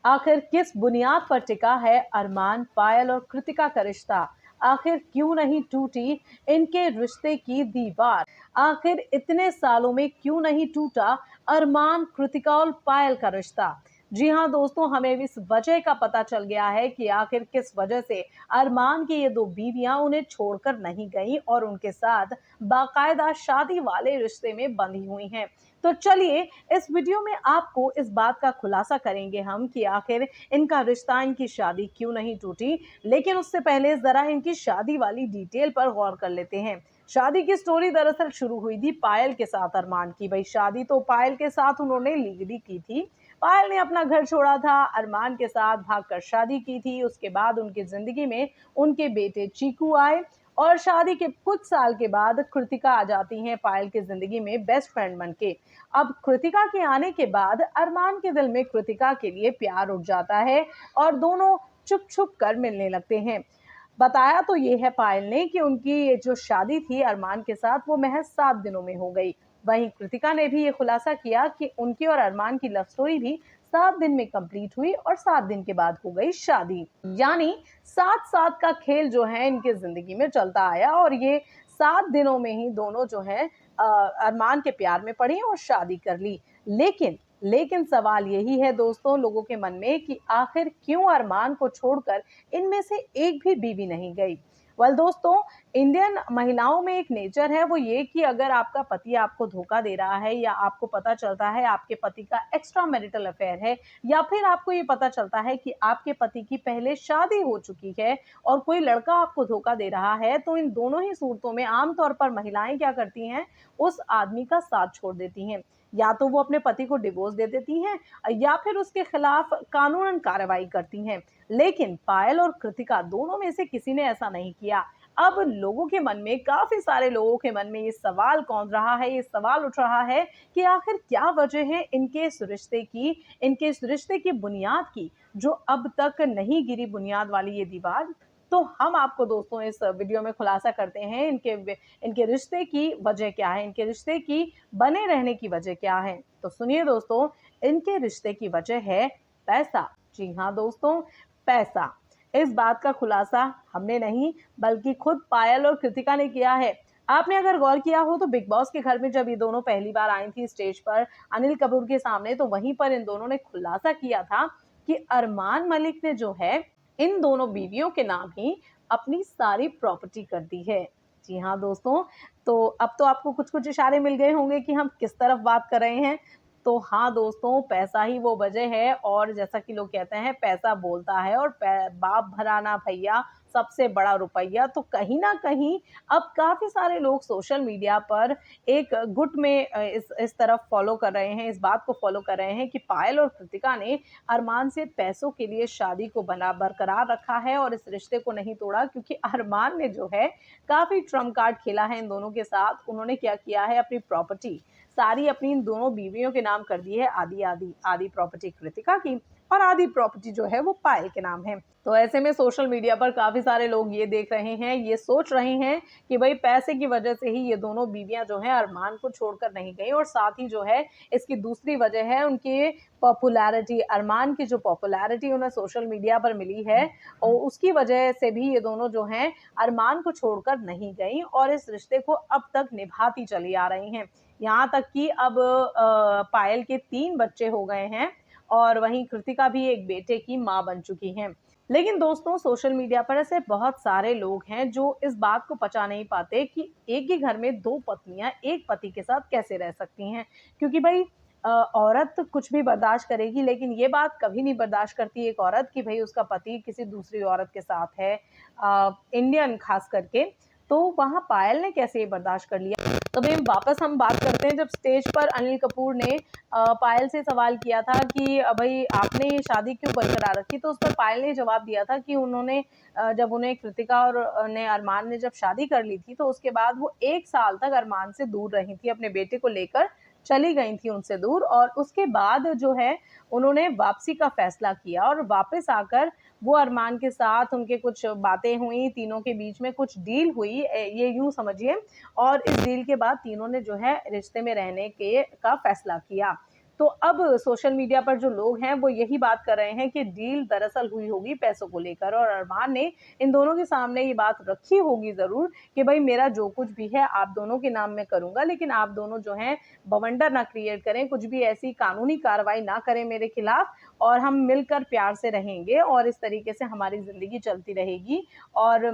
आखिर किस बुनियाद पर टिका है अरमान, पायल और कृतिका का रिश्ता? आखिर क्यों नहीं टूटी इनके रिश्ते की दीवार? आखिर इतने सालों में क्यों नहीं टूटा अरमान, कृतिका और पायल का रिश्ता? जी हाँ दोस्तों, हमें इस वजह का पता चल गया है कि आखिर किस वजह से अरमान की ये दो बीवियां उन्हें छोड़कर नहीं गईं और उनके साथ बाकायदा शादी वाले रिश्ते में बंधी हुई हैं। तो चलिए, इस वीडियो में आपको इस बात का खुलासा करेंगे हम कि आखिर इनका रिश्ता, इनकी शादी क्यों नहीं टूटी। लेकिन उससे पहले जरा इनकी शादी वाली डिटेल पर गौर कर लेते हैं। शादी की स्टोरी दरअसल शुरू हुई थी पायल के साथ अरमान की। भाई, शादी तो पायल के साथ उन्होंने लीगली की थी। पायल ने अपना घर छोड़ा था, अरमान के साथ भागकर शादी की थी। उसके बाद उनकी जिंदगी में उनके बेटे चीकू आए और शादी के कुछ साल के बाद कृतिका आ जाती हैं पायल की जिंदगी में बेस्ट फ्रेंड बन के। अब कृतिका के आने के बाद अरमान के दिल में कृतिका के लिए प्यार उठ जाता है और दोनों छुप छुप कर मिलने लगते हैं। बताया तो ये है पायल ने कि उनकी जो शादी थी अरमान के साथ वो महज 7 दिनों में हो गई। वहीं कृतिका ने भी ये खुलासा किया कि उनकी और अरमान की लव स्टोरी भी 7 दिन में कंप्लीट हुई और 7 दिन के बाद हो गई शादी। यानी 7-7 का खेल जो है इनकी जिंदगी में चलता आया और ये 7 दिनों में ही दोनों जो है अरमान के प्यार में पड़ी और शादी कर ली। लेकिन सवाल यही है दोस्तों लोगों के मन में कि आखिर क्यों अरमान को छोड़कर इनमें से एक भी बीवी नहीं गई। दोस्तों, इंडियन महिलाओं में एक नेचर है, वो ये कि अगर आपका पति आपको धोखा दे रहा है या आपको पता चलता है आपके पति का एक्स्ट्रा मैरिटल अफेयर है या फिर आपको ये पता चलता है कि आपके पति की पहले शादी हो चुकी है और कोई लड़का आपको धोखा दे रहा है, तो इन दोनों ही सूरतों में आमतौर पर महिलाएं क्या करती हैं, उस आदमी का साथ छोड़ देती हैं। या तो वो अपने पति को डिवोर्स दे देती हैं या फिर उसके खिलाफ कानूनन कार्रवाई करती हैं। लेकिन पायल और कृतिका दोनों में से किसी ने ऐसा नहीं किया। अब लोगों के मन में, काफी सारे लोगों के मन में ये सवाल कौन रहा है, ये सवाल उठ रहा है कि आखिर क्या वजह है इनके इस रिश्ते की बुनियाद की, जो अब तक नहीं गिरी बुनियाद वाली ये दीवार। तो हम आपको दोस्तों इस वीडियो में खुलासा करते हैं इनके रिश्ते की वजह क्या है, इनके रिश्ते की बने रहने की वजह क्या है। तो सुनिए दोस्तों, इनके रिश्ते की वजह है पैसा। जी हाँ दोस्तों, पैसा। इस बात का खुलासा हमने नहीं बल्कि खुद पायल और कृतिका ने किया है। आपने अगर गौर किया हो तो बिग बॉस के घर में जब ये दोनों पहली बार आई थी स्टेज पर अनिल कपूर के सामने, तो वहीं पर इन दोनों ने खुलासा किया था कि अरमान मलिक ने जो है इन दोनों बीवियों के नाम ही अपनी सारी प्रॉपर्टी कर दी है। जी हाँ दोस्तों, तो अब तो आपको कुछ कुछ इशारे मिल गए होंगे कि हम किस तरफ बात कर रहे हैं। तो हाँ दोस्तों, पैसा ही वो वजह है और जैसा कि लोग कहते हैं पैसा बोलता है और बाप भराना भैया सबसे बड़ा रुपया। तो कहीं ना कहीं अब काफी सारे लोग सोशल मीडिया पर एक गुट में इस तरफ फॉलो कर रहे हैं, इस बात को फॉलो कर रहे हैं कि पायल और कृतिका ने अरमान से पैसों के लिए शादी को बना बरकरार रखा है और इस रिश्ते को नहीं तोड़ा, क्योंकि अरमान ने जो है काफी ट्रम्प कार्ड खेला है इन दोनों के साथ। उन्होंने क्या किया है, अपनी प्रॉपर्टी सारी अपनी इन दोनों बीवियों के नाम कर दी है। आधी प्रॉपर्टी कृतिका की और आधी प्रॉपर्टी जो है वो पायल के नाम है। तो ऐसे में सोशल मीडिया पर काफी सारे लोग ये देख रहे हैं, ये सोच रहे हैं कि भाई पैसे की वजह से ही ये दोनों बीवियां जो है अरमान को छोड़कर नहीं गई। और साथ ही जो है इसकी दूसरी वजह है उनकी पॉपुलैरिटी। अरमान की जो पॉपुलैरिटी उन्हें सोशल मीडिया पर मिली है और उसकी वजह से भी ये दोनों जो हैं अरमान को छोड़कर नहीं गई और इस रिश्ते को अब तक निभाती चली आ रही हैं। यहाँ तक कि अब पायल के 3 बच्चे हो गए हैं और वहीं कृतिका भी एक बेटे की माँ बन चुकी हैं। लेकिन दोस्तों, सोशल मीडिया पर ऐसे बहुत सारे लोग हैं जो इस बात को पचा नहीं पाते कि एक ही घर में 2 पत्नियां एक पति के साथ कैसे रह सकती हैं। क्योंकि भाई औरत कुछ भी बर्दाश्त करेगी, लेकिन ये बात कभी नहीं बर्दाश्त करती एक औरत कि भाई उसका पति किसी दूसरी औरत के साथ है, इंडियन खास करके। तो वहां पायल ने कैसे ये बर्दाश्त कर लिया। तो भाई वापस हम बात करते हैं, जब स्टेज पर अनिल कपूर ने पायल से सवाल किया था कि भाई आपने ये शादी क्यों बरकरार रखी, तो उस पर पायल ने जवाब दिया था कि उन्होंने जब उन्हें कृतिका और ने अरमान ने जब शादी कर ली थी तो उसके बाद वो 1 साल तक अरमान से दूर रही थी, अपने बेटे को लेकर चली गई थी उनसे दूर। और उसके बाद जो है उन्होंने वापसी का फैसला किया और वापस आकर वो अरमान के साथ उनके कुछ बातें हुई, तीनों के बीच में कुछ डील हुई, ये यूं समझिए। और इस डील के बाद तीनों ने जो है रिश्ते में रहने के का फैसला किया। तो अब सोशल मीडिया पर जो लोग हैं वो यही बात कर रहे हैं कि डील दरअसल हुई होगी पैसों को लेकर, और अरमान ने इन दोनों के सामने ये बात रखी होगी ज़रूर कि भाई मेरा जो कुछ भी है आप दोनों के नाम में करूँगा, लेकिन आप दोनों जो हैं बवंडर ना क्रिएट करें, कुछ भी ऐसी कानूनी कार्रवाई ना करें मेरे खिलाफ, और हम मिलकर प्यार से रहेंगे और इस तरीके से हमारी ज़िंदगी चलती रहेगी। और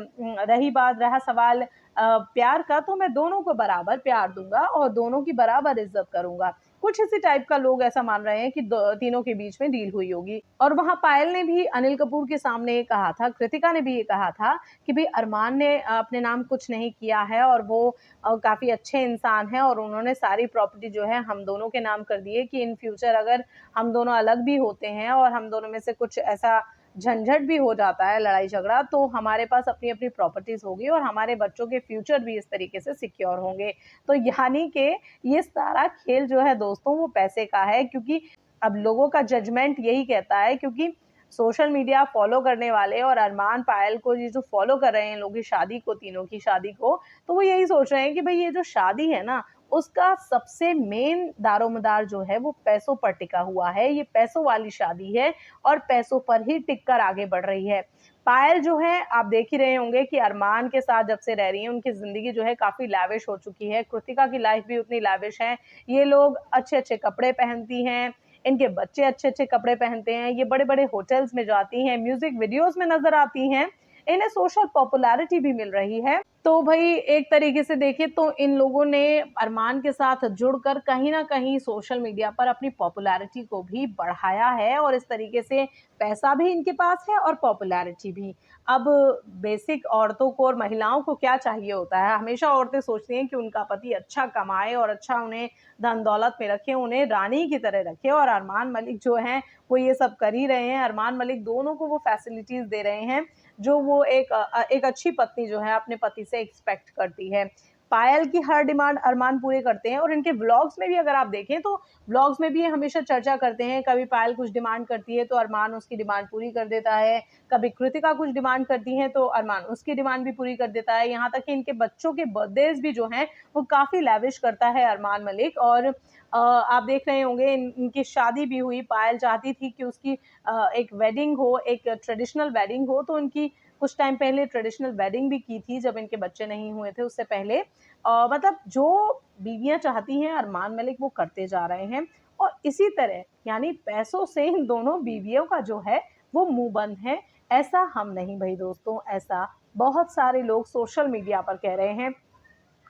रहा सवाल प्यार का, तो मैं दोनों को बराबर प्यार दूँगा और दोनों की बराबर इज़्ज़त करूँगा। कुछ इसी टाइप का लोग ऐसा मान रहे हैं कि तीनों के बीच में डील हुई होगी। और वहाँ पायल ने भी अनिल कपूर के सामने ये कहा था, कृतिका ने भी ये कहा था कि भई अरमान ने अपने नाम कुछ नहीं किया है और वो काफ़ी अच्छे इंसान हैं और उन्होंने सारी प्रॉपर्टी जो है हम दोनों के नाम कर दी है कि इन फ्यूचर अगर हम दोनों अलग भी होते हैं और हम दोनों में से कुछ ऐसा झंझट भी हो जाता है, लड़ाई झगड़ा, तो हमारे पास अपनी-अपनी प्रॉपर्टीज़ होगी और हमारे बच्चों के फ्यूचर भी इस तरीके से सिक्योर होंगे। तो यानी कि ये सारा खेल जो है दोस्तों वो पैसे का है, क्योंकि अब लोगों का जजमेंट यही कहता है, क्योंकि सोशल मीडिया फॉलो करने वाले और अरमान पायल को ये जो फॉलो कर रहे हैं लोग की शादी को, तीनों की शादी को, तो वो यही सोच रहे हैं कि भाई ये जो शादी है ना, उसका सबसे मेन दारोमदार जो है वो पैसों पर टिका हुआ है। ये पैसों वाली शादी है और पैसों पर ही टिक कर आगे बढ़ रही है। पायल जो है आप देख ही रहे होंगे कि अरमान के साथ जब से रह रही हैं, उनकी ज़िंदगी जो है काफ़ी लैविश हो चुकी है। कृतिका की लाइफ़ भी उतनी लैविश है। ये लोग अच्छे-अच्छे कपड़े पहनती हैं, इनके बच्चे अच्छे-अच्छे कपड़े पहनते हैं, ये बड़े-बड़े होटल्स में जाती हैं, म्यूज़िक वीडियोज़ में नज़र आती हैं, इन्हें सोशल पॉपुलैरिटी भी मिल रही है। तो भई एक तरीके से देखें तो इन लोगों ने अरमान के साथ जुड़कर कहीं न कहीं सोशल मीडिया पर अपनी पॉपुलैरिटी को भी बढ़ाया है और इस तरीके से पैसा भी इनके पास है और पॉपुलैरिटी भी। अब बेसिक औरतों को और महिलाओं को क्या चाहिए होता है, हमेशा औरतें सोचती हैं कि उनका पति अच्छा कमाए और अच्छा उन्हें धन-दौलत में रखे, उन्हें रानी की तरह रखे, और अरमान मलिक जो हैं, वो ये सब कर ही रहे हैं। अरमान मलिक दोनों को वो फैसिलिटीज़ दे रहे हैं जो वो एक अच्छी पत्नी जो है अपने पति से एक्सपेक्ट करती है। पायल की हर डिमांड अरमान पूरे करते हैं और इनके व्लॉग्स में भी अगर आप देखें तो व्लॉग्स में भी ये हमेशा चर्चा करते हैं, कभी पायल कुछ डिमांड करती है तो अरमान उसकी डिमांड पूरी कर देता है, कभी कृतिका कुछ डिमांड करती है तो अरमान उसकी डिमांड भी पूरी कर देता है। यहाँ तक कि इनके बच्चों के बर्थडेज़ भी जो हैं वो काफ़ी लैविश करता है अरमान मलिक। और आप देख रहे होंगे इनकी शादी भी हुई, पायल चाहती थी कि उसकी एक वेडिंग हो, एक ट्रेडिशनल वेडिंग हो, तो इनकी कुछ टाइम पहले ट्रेडिशनल वेडिंग भी की थी जब इनके बच्चे नहीं हुए थे उससे पहले। मतलब जो बीवियाँ चाहती हैं अरमान मलिक वो करते जा रहे हैं और इसी तरह यानी पैसों से इन दोनों बीवियों का जो है वो मुँह बंद है। ऐसा हम नहीं भई दोस्तों, ऐसा बहुत सारे लोग सोशल मीडिया पर कह रहे हैं।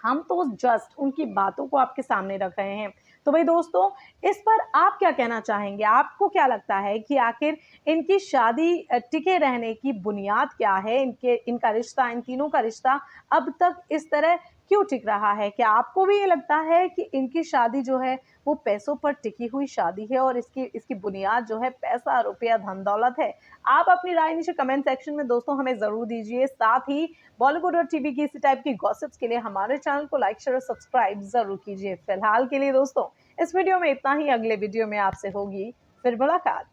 हम तो जस्ट उनकी बातों को आपके सामने रख रहे हैं। तो भाई दोस्तों, इस पर आप क्या कहना चाहेंगे? आपको क्या लगता है कि आखिर इनकी शादी टिके रहने की बुनियाद क्या है? इनका रिश्ता, इन तीनों का रिश्ता अब तक इस तरह क्यों टिक रहा है? क्या आपको भी ये लगता है कि इनकी शादी जो है वो पैसों पर टिकी हुई शादी है और इसकी इसकी बुनियाद जो है पैसा, रुपया, धन-दौलत है? आप अपनी राय नीचे कमेंट सेक्शन में दोस्तों हमें ज़रूर दीजिए। साथ ही बॉलीवुड और टीवी की इसी टाइप की गॉसिप्स के लिए हमारे चैनल को लाइक, शेयर और सब्सक्राइब ज़रूर कीजिए। फिलहाल के लिए दोस्तों इस वीडियो में इतना ही, अगले वीडियो में आपसे होगी फिर मुलाकात।